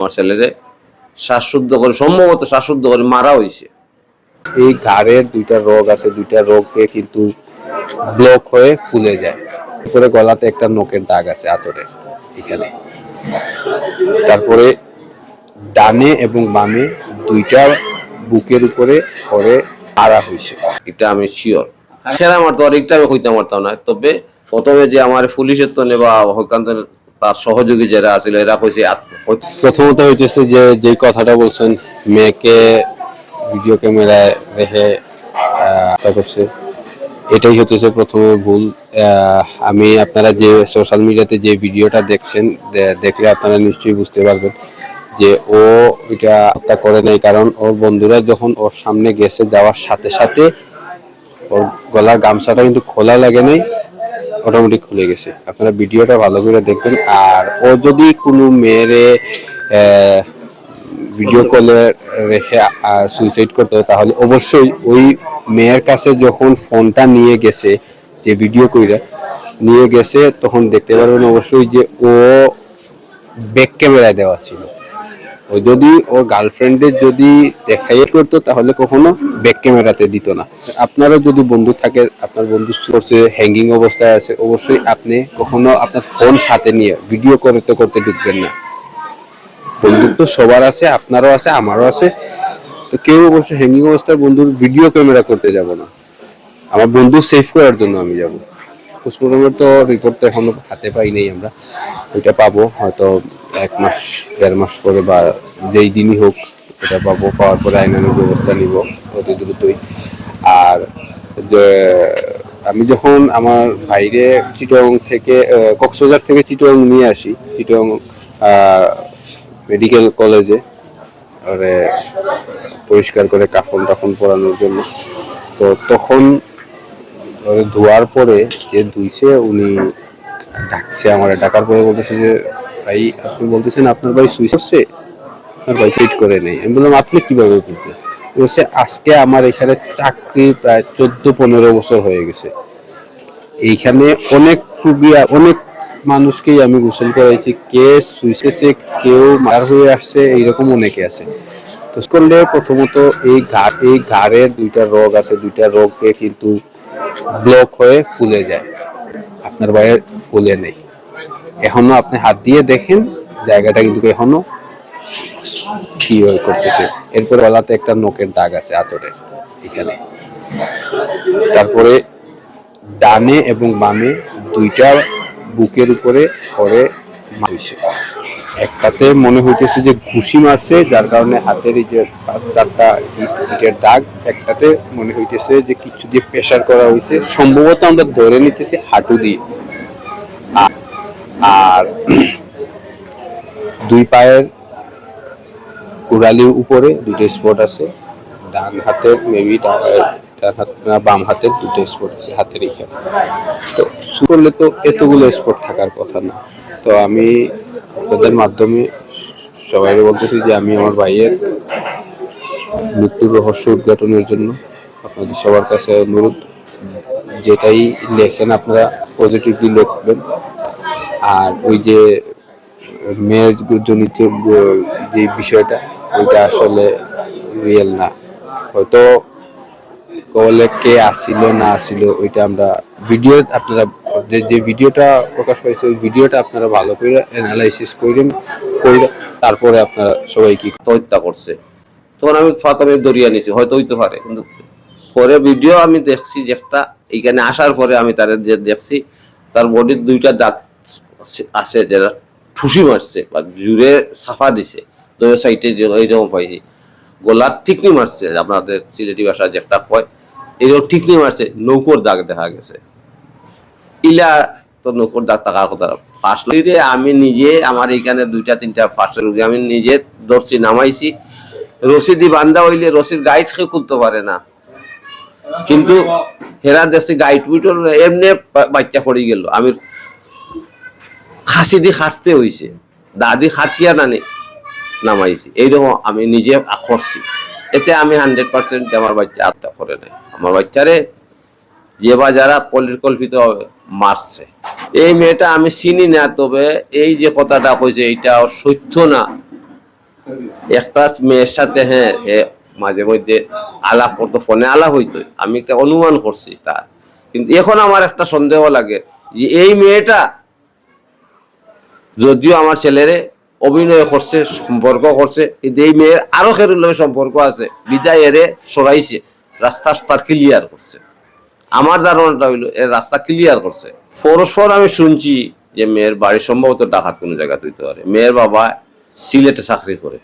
আমার ছেলেরে শ্বাসরুদ্ধ করে সম্ভবত শ্বাসরুদ্ধ করে মারা হয়েছে। এই ঘাড়ের দুইটা রোগ আছে, দুইটা রোগে কিন্তু ব্লক হয়ে ফুলে যায়। উপরে গলাতে একটা নখের দাগ আছে আতরের এখানে। তারপরে ডানে এবং বামে দুইটা বুকের উপরে পরে আড়া হয়েছে। এটা আমি শিওর সেরা মারতো আর একটা আমি হইতে পারতাম না। তবে প্রথমে যে আমার পুলিশের তো নেবা হকান্তের তার সহযোগী যারা আছিল এরা কইছে প্রথমত হইতেছে যে কথাটা বলছেন মেয়েকে ভিডিও ক্যামেরায় রেখে করছে, এটাই হতেছে প্রথমে ভুল। আমি আপনারা যে সোশ্যাল মিডিয়াতে যে ভিডিওটা দেখছেন, দেখলে আপনারা নিশ্চয়ই বুঝতে পারবেন যে ও এটা হত্যা করে নাই। কারণ ওর বন্ধুরা যখন ওর সামনে গেছে যাওয়ার সাথে সাথে ওর গলার গামছাটা কিন্তু খোলা লাগে নাই, অটোমেটিক খুলে গেছে। আপনারা ভিডিওটা ভালো করে দেখবেন। আর ও যদি কোনো মেয়েরে ভিডিও কলে রেখে সুইসাইড করতো তাহলে অবশ্যই ওই মেয়ের কাছে যখন ফোনটা নিয়ে গেছে, যে ভিডিও কইরা নিয়ে গেছে, তখন দেখতে পারবেন অবশ্যই যে ও ব্যাক ক্যামেরায় দেওয়া ছিল। ও যদি ওর গার্লফ্রেন্ডের যদি দেখাই করতো তাহলে কখনো ব্যাক ক্যামেরাতে দিত না। আপনারও যদি বন্ধু থাকে, আপনার বন্ধু করছে হ্যাঙ্গিং অবস্থায় আছে, অবশ্যই আপনি কখনো আপনার ফোন সাথে নিয়ে ভিডিও করতে করতে ঢুকবেন না। বন্ধুত্ব সবার আছে, আপনারও আছে, আমারও আছে। তো কেউ অবশ্যই হ্যাঙ্গিং অবস্থায় বন্ধুর ভিডিও ক্যামেরা করতে যাব না। আমার বন্ধু সেভ করার জন্য আমি যাব। পোস্টমর্টমের তো রিপোর্ট তো এখনো হাতে পাই নেই আমরা, ওইটা পাবো হয়তো 1 মাস 1.5 মাস পরে বা যেই দিনই হোক এটা পাবো। পাওয়ার পরে আইনানুগ ব্যবস্থা নিব অতি দ্রুতই। আর আমি যখন আমার ভাইরে চিটং থেকে কক্সবাজার থেকে চিটং নিয়ে আসি, চিটং মেডিকেল কলেজে ওরে পরিষ্কার করে কাফন টাফন পরানোর জন্য, তো তখন ওরে ধোয়ার পরে যে ধুইছে উনি ডাকছে আমার, ডাকার পরে বলতেছে যে ভাই আপনি বলতেছেন আপনার ভাই সুইসাইড করছে, আপনার ভাই ফিট করে নেই। আমি বললাম আপনি কিভাবে বুঝলেন? বলছে আজকে আমার এখানে চাকরি প্রায় 14-15 বছর হয়ে গেছে, এইখানে অনেক রুগী অনেক মানুষকেই আমি গোসল করাইছি, কে সুইসাইডে কেউ মার হয়ে আসছে, এইরকম অনেকে আছে। তো করলে প্রথমত এই ঘাড়ের দুইটা রোগ আছে, দুইটা রোগে কিন্তু ব্লক হয়ে ফুলে যায়। আপনার ভাইয়ের ফুলে নেই এখনো, আপনি হাত দিয়ে দেখেন জায়গাটা কিন্তু এখনো কি করতেছে। এরপরে গলাতে একটা নখের দাগ আছে আতরের এখানে। তারপরে ডানে এবং বামে দুইটা বুকের উপরে পরে মারছে। একটাতে মনে হইতেছে যে ঘুষি মারছে, যার কারণে হাতের এই যে 4টা ইটের দাগ। একটাতে মনে হইতেছে যে কিছু দিয়ে প্রেসার করা হয়েছে, সম্ভবত আমরা ধরে নিতেছি হাঁটু দিয়ে। আর দুই পায়ের গোড়ালির উপরে 2টা স্পট আছে। ডান হাতের মেবি ডান হাত না বাম হাতের 2টা স্পট আছে হাতের এখানে। তো করলে তো এতগুলো স্পট থাকার কথা না। তো আমি আপনাদের মাধ্যমে সবাই বলতেছি যে আমি আমার ভাইয়ের মৃত্যুর রহস্য উদ্ঘাটনের জন্য আপনাদের সবার কাছে অনুরোধ, যেটাই লেখেন আপনারা পজিটিভলি লিখবেন। আর ওই যে মেয়ের জনিত যে বিষয়টা, ওইটা আসলে রিয়েল না। হয়তো বলে কে আসছিল না আসছিল ওইটা আমরা ভিডিও, আপনারা যে ভিডিওটা প্রকাশ পাইছে ওই ভিডিওটা আপনারা ভালো করে অ্যানালাইসিস করেন, তারপরে আপনারা সবাই কি হত্যা করছে। তখন আমি ফাতামে দরিয়া নিছি, হয়তো হইতে পারে, কিন্তু পরে ভিডিও আমি দেখছি যে একটা এইখানে আসার পরে আমি তার যে দেখছি তার বডির 2টা দাঁত আছে যেটা ঠুসি মারছে বা জুড়ে সাফা দিছে, দুই সাইডে যে এইরকম পাইছি। গলার ঠিকনি মারছে, আপনাদের সিলেটি ভাষা যে একটা হয় এইরকম ঠিকনি মারছে। নৌকোর দাগ দেখা গেছে। ইলা তো নৌকোর দাগ থাকার কথা। ফার্স্ট আমি নিজে আমার এইখানে 2-3টা ফার্স্ট রোগী আমি নিজে ধরছি, নামাইছি। রশিদি বান্ধা হইলে রশির গাইড কেউ খুলতে পারে না, কিন্তু হেরা দেখছি গাইড উইটর এমনি বাচ্চা পড়ে গেল। আমি খাসি দিয়ে খাটতে হয়েছে, দাদি খাটিয়া নামাইছি। এইরকম আমি নিজে করছি। এতে আমি 100% আমার বাচ্চা আত্মা করে নাই। আমার বাচ্চারে যে বা যারা পরিকল্পিত মারছে। এই মেয়েটা আমি চিনি না, তবে এই যে কথাটা কইছে এইটা সত্য না, একটা মেয়ের সাথে হ্যাঁ মাঝে মধ্যে আলাপ করতো, ফোনে আলাপ হইতো, আমি একটা অনুমান করছি তার। কিন্তু এখন আমার একটা সন্দেহ লাগে যে এই মেয়েটা যদিও আমার ছেলেরে অভিনয় করছে, সম্পর্ক করছে, কিন্তু এই মেয়ের আরো খেরুর লগে সম্পর্ক আছে, বিদায় এরে সরাইছে, রাস্তা তার ক্লিয়ার করছে। আমার ধারণাটা হইলো এর রাস্তা ক্লিয়ার করছে। পরস্পর আমি শুনছি যে মেয়ের বাড়ি সম্ভবত ঢাকার কোনো জায়গা হইতে পারে, মেয়ের বাবা সিলেটে চাকরি করে।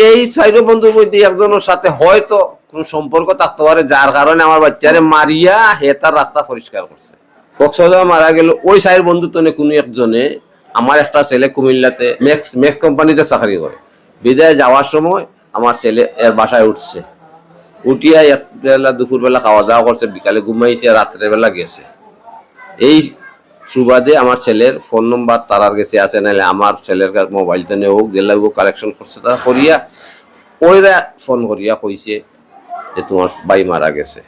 এই চাইরো বন্ধুর মধ্যে একজনের সাথে হয়তো কোন সম্পর্ক থাকতে পারে, যার কারণে আমার বাচ্চারে মারিয়া হে তার রাস্তা পরিষ্কার করছে। কক্সবাজার মারা গেল ওই চাইর বন্ধু তো কোনো একজনে, আমার একটা ছেলে কুমিল্লাতে ম্যাক্স কোম্পানিতে চাকরি করে, বিদায় যাওয়ার সময় আমার ছেলে এর বাসায় উঠছে, উঠিয়া এক বেলা দুপুরবেলা খাওয়া দাওয়া করছে, বিকালে ঘুমাইছে, রাত্রের বেলা গেছে। এই সুবাদে আমার ছেলের ফোন নম্বর তারার কাছে আছে, নাহলে আমার ছেলের মোবাইল তো নেই, হোক জেলা কালেকশন করছে, তা করিয়া ওইরা ফোন করিয়া কইছে যে তোমার ভাই মারা গেছে।